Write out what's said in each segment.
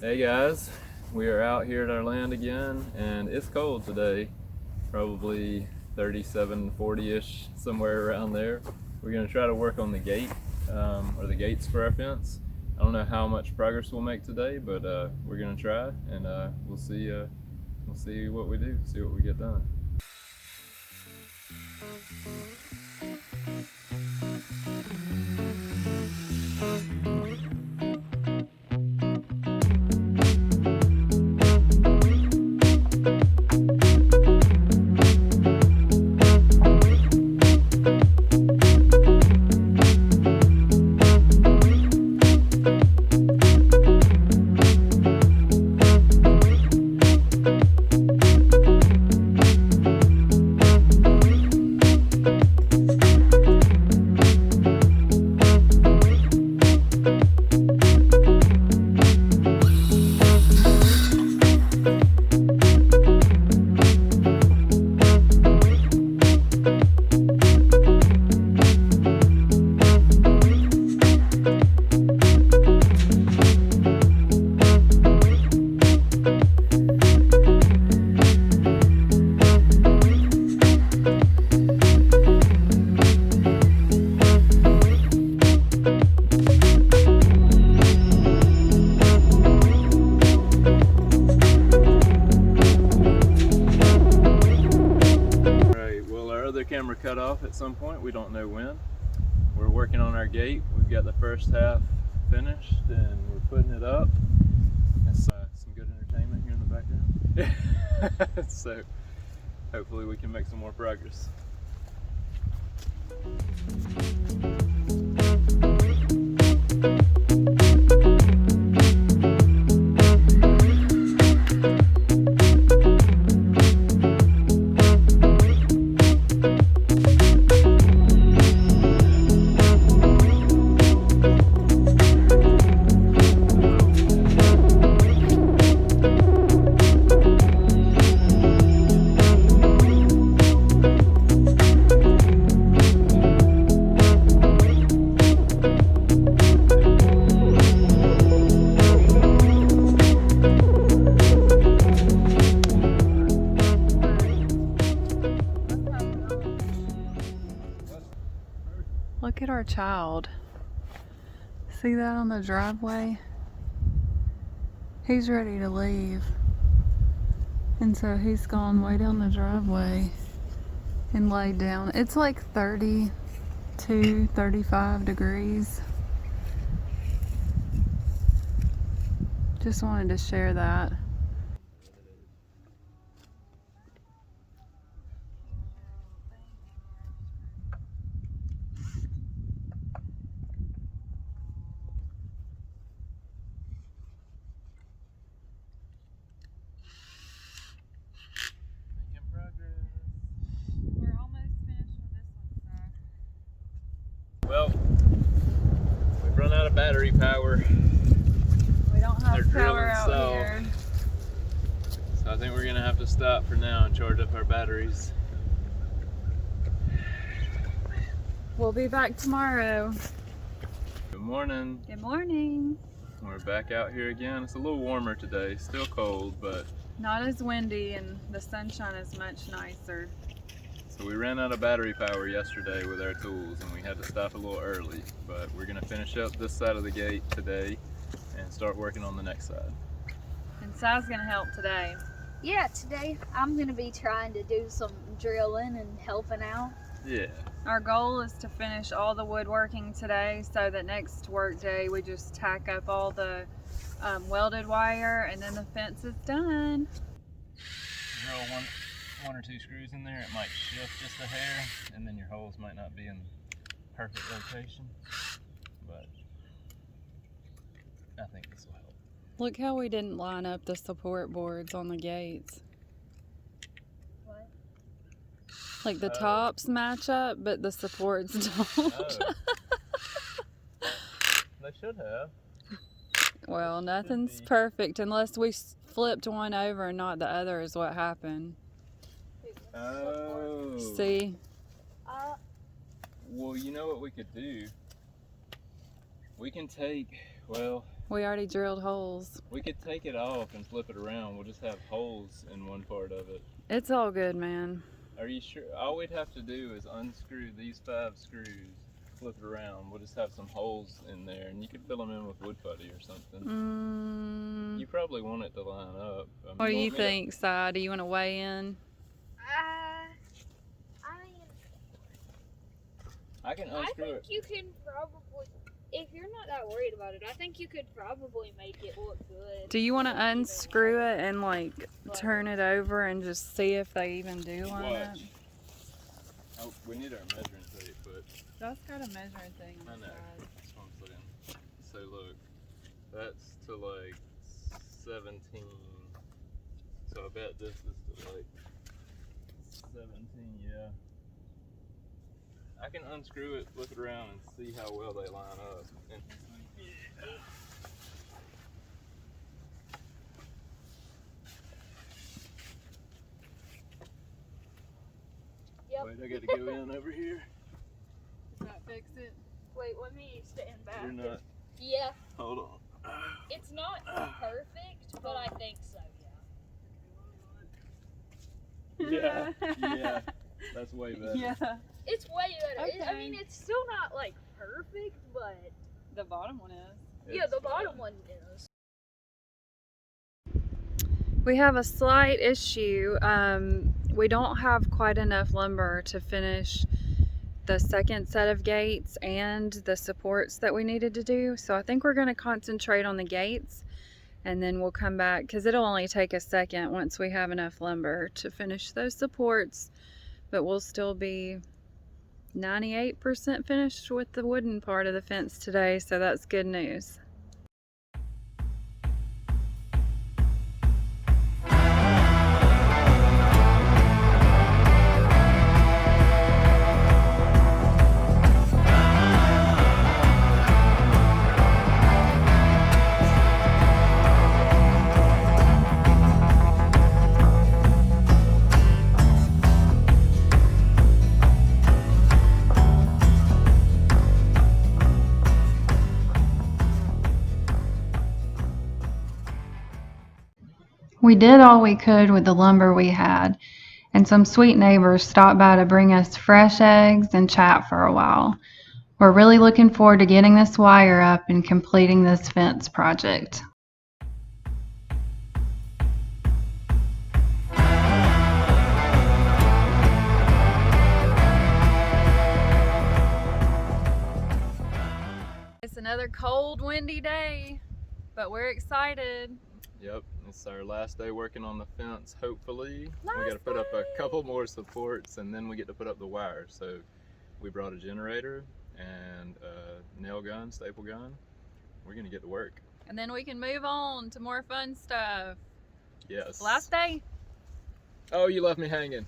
Hey guys, we are out here at our land again and it's cold today, probably 37, 40-ish, somewhere around there. We're going to try to work on the gate, or the gates for our fence. I don't know how much progress we'll make today, but we're going to try and we'll see what we do, see what we get done. Camera cut off at some point, we don't know when. We're working on our gate. We've got the first half finished and we're putting it up. It's some good entertainment here in the background. So hopefully we can make some more progress. Look at our child. See that on the driveway? He's ready to leave. And so he's gone way down the driveway and laid down. It's like 32, 35 degrees. Just wanted to share that. We're almost finished with this one, so. Well, we've run out of battery power. We don't have They're power drilling out south. here. So I think we're gonna have to stop for now and charge up our batteries. We'll be back tomorrow. Good morning. Good morning. We're back out here again. It's a little warmer today, still cold, but Not as windy and the sunshine is much nicer. so we ran out of battery power yesterday with our tools and we had to stop a little early, but we're gonna finish up this side of the gate today and start working on the next side. And Sai's gonna help today. Yeah, today I'm going to be trying to do some drilling and helping out. Yeah. Our goal is to finish all the woodworking today so that next work day we just tack up all the welded wire and then the fence is done. Drill one or two screws in there, it might shift just a hair and then your holes might not be in perfect location, but I think this will help. Look how we didn't line up the support boards on the gates. What? Like the tops match up, but the supports don't. They should have. Well, nothing's perfect unless we flipped one over and not the other is what happened. Oh. See? Well, you know what we could do? We can take, well, We already drilled holes. we could take it off and flip it around. We'll just have holes in one part of it. It's all good, man. Are you sure? All we'd have to do is unscrew these 5 screws, flip it around. We'll just have some holes in there, and you could fill them in with wood putty or something. You probably want it to line up. What do you think, Si? Do you want to weigh in? I can I unscrew think it. you can probably, if you're not that worried about it, I think you could probably make it look good. Do you want to unscrew it and like turn it over and just see if they even do line up? Watch. Oh, we need our measuring tape, but That's got a measuring thing I on the know. side. That's what I'm saying. So look, that's to like 17. So I bet this is to like 17, yeah. I can unscrew it, flip it around, and see how well they line up. And, yeah. Yep. Wait, I gotta go in over here. Does that fix it? Wait, let me stand back. You're not. Yeah, Hold on. it's not perfect, but I think so, Yeah, yeah. That's way better. Yeah. It's way better. I Okay. mean, it's still not like perfect, but The bottom one is. yeah, the It's bottom fine. one is. We have a slight issue. We don't have quite enough lumber to finish the second set of gates and the supports that we needed to do. So I think we're going to concentrate on the gates, and then we'll come back because it'll only take a second once we have enough lumber to finish those supports. But we'll still be 98% finished with the wooden part of the fence today, so that's good news. We did all we could with the lumber we had, and some sweet neighbors stopped by to bring us fresh eggs and chat for a while. We're really looking forward to getting this wire up and completing this fence project. It's another cold, windy day, but we're excited. Yep, it's our last day working on the fence, hopefully. We Last gotta put up a day. couple more supports and then we get to put up the wire. So we brought a generator and a nail gun, staple gun. We're gonna get to work. And then we can move on to more fun stuff. Yes. Last day. Oh, you left me hanging.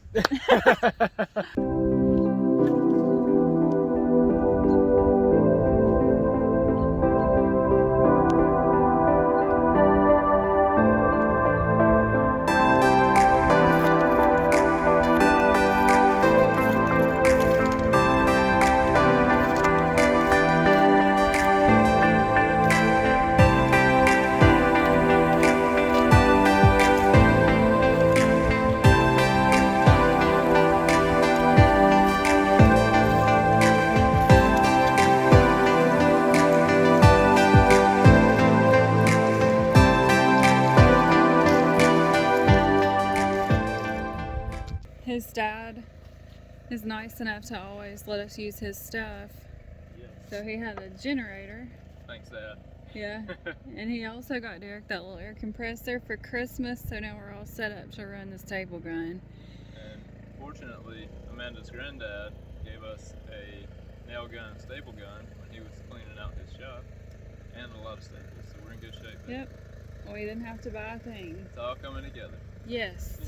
His dad is nice enough to always let us use his stuff. Yes. So he had a generator. Thanks, Dad. Yeah. And he also got Derek that little air compressor for Christmas, so now we're all set up to run this table gun. And fortunately, Amanda's granddad gave us a nail gun, staple gun when he was cleaning out his shop, and a lot of staples, so we're in good shape. Yep. We didn't have to buy a thing. It's all coming together. Yes.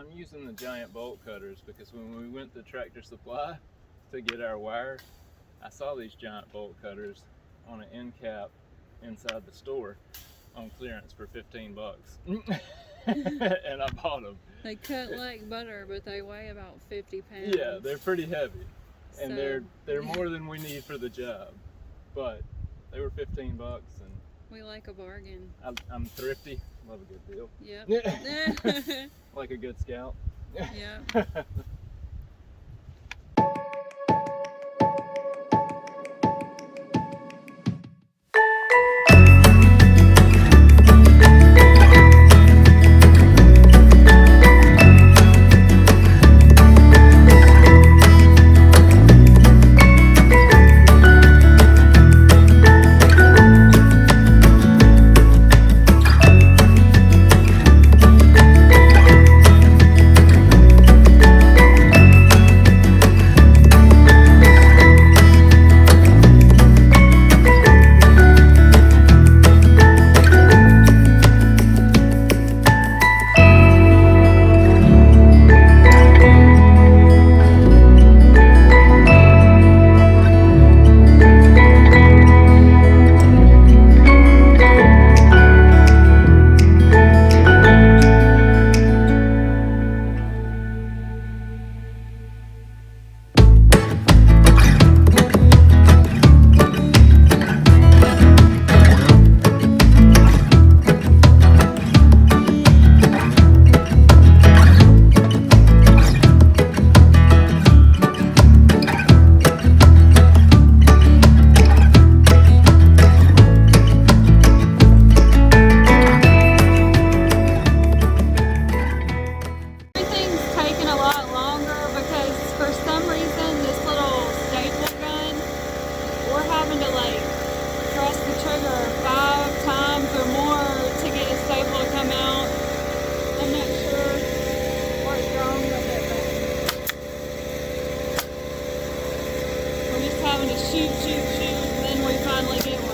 I'm using the giant bolt cutters because when we went to Tractor Supply to get our wire, I saw these giant bolt cutters on an end cap inside the store on clearance for $15. And I bought them. They cut like butter, but they weigh about 50 pounds. Yeah, they're pretty heavy, and So- they're more than we need for the job. But they were $15, and We like a bargain. I'm thrifty. Love a good deal. Yep. Like a good scout. Yep. Everything's taken a lot longer because for some reason this little staple gun, we're having to like press the trigger 5 times or more to get a staple to come out. I'm not sure what's wrong with it, but we're just having to shoot, and then we finally get one.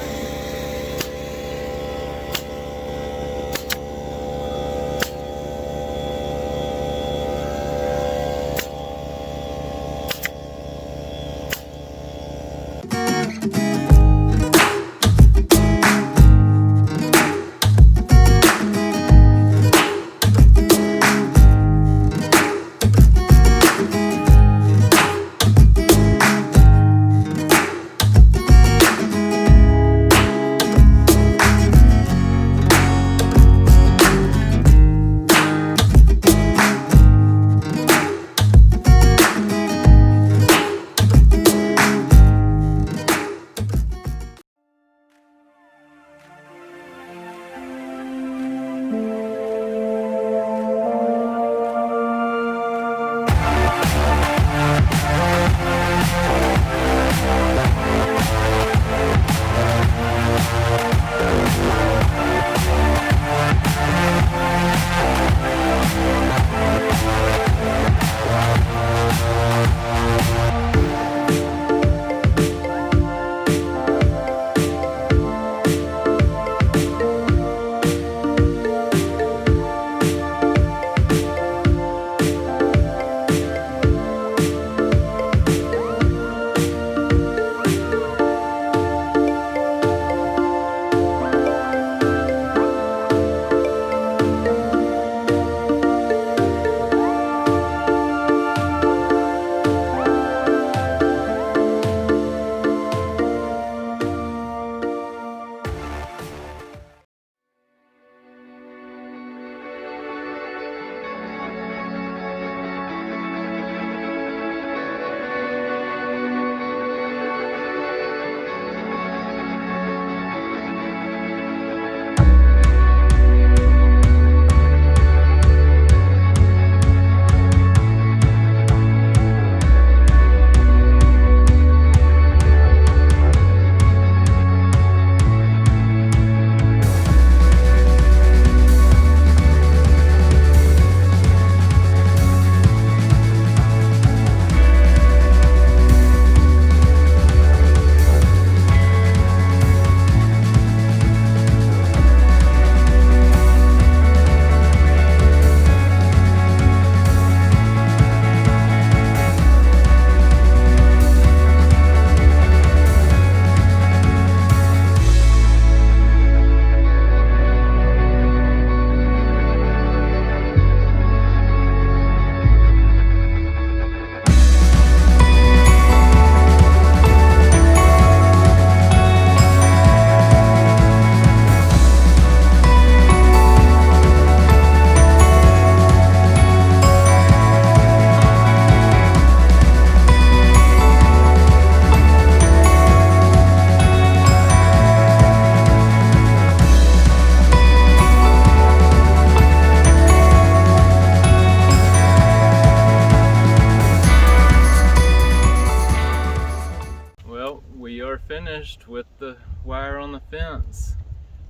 finished with the wire on the fence.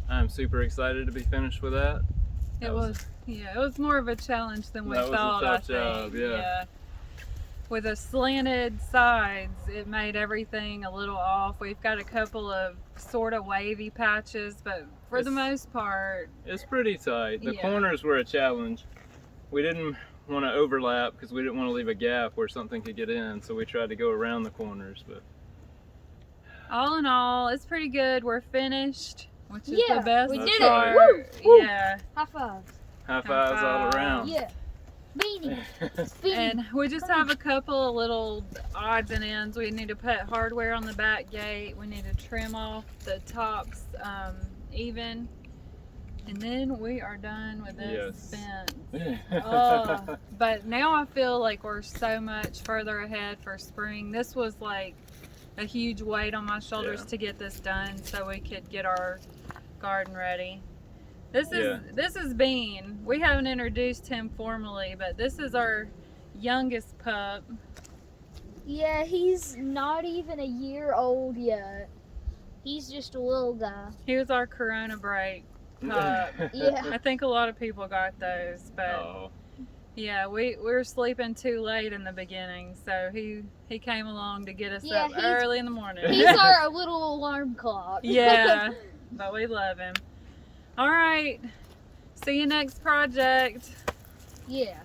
I'm super excited to be finished with that. It was more of a challenge than we That was a thought. tough I think. job, yeah. With the slanted sides, it made everything a little off. We've got a couple of sort of wavy patches, but for the most part, It's pretty tight. The Yeah. corners were a challenge. We didn't want to overlap because we didn't want to leave a gap where something could get in, so we tried to go around the corners. But all in all, it's pretty good. We're finished, which is Yeah, the best we did it. part. Woo, woo. Yeah, High fives. high fives all fives. around. Yeah. Beanie. and we just have a couple of little odds and ends. We need to put hardware on the back gate. We need to trim off the tops even, and then we are done with this fence. Oh, but now I feel like we're so much further ahead for spring. This was like a huge weight on my shoulders Yeah. to get this done so we could get our garden ready. This is Bean. We haven't introduced him formally, but this is our youngest pup. Yeah, he's not even a year old yet. He's just a little guy. He was our Corona break pup. Yeah. I think a lot of people got those, but Oh, yeah, we were sleeping too late in the beginning, so he came along to get us Yeah, up he's- early in the morning. He's our little alarm clock. Yeah, but we love him. All right, see you next project. Yeah.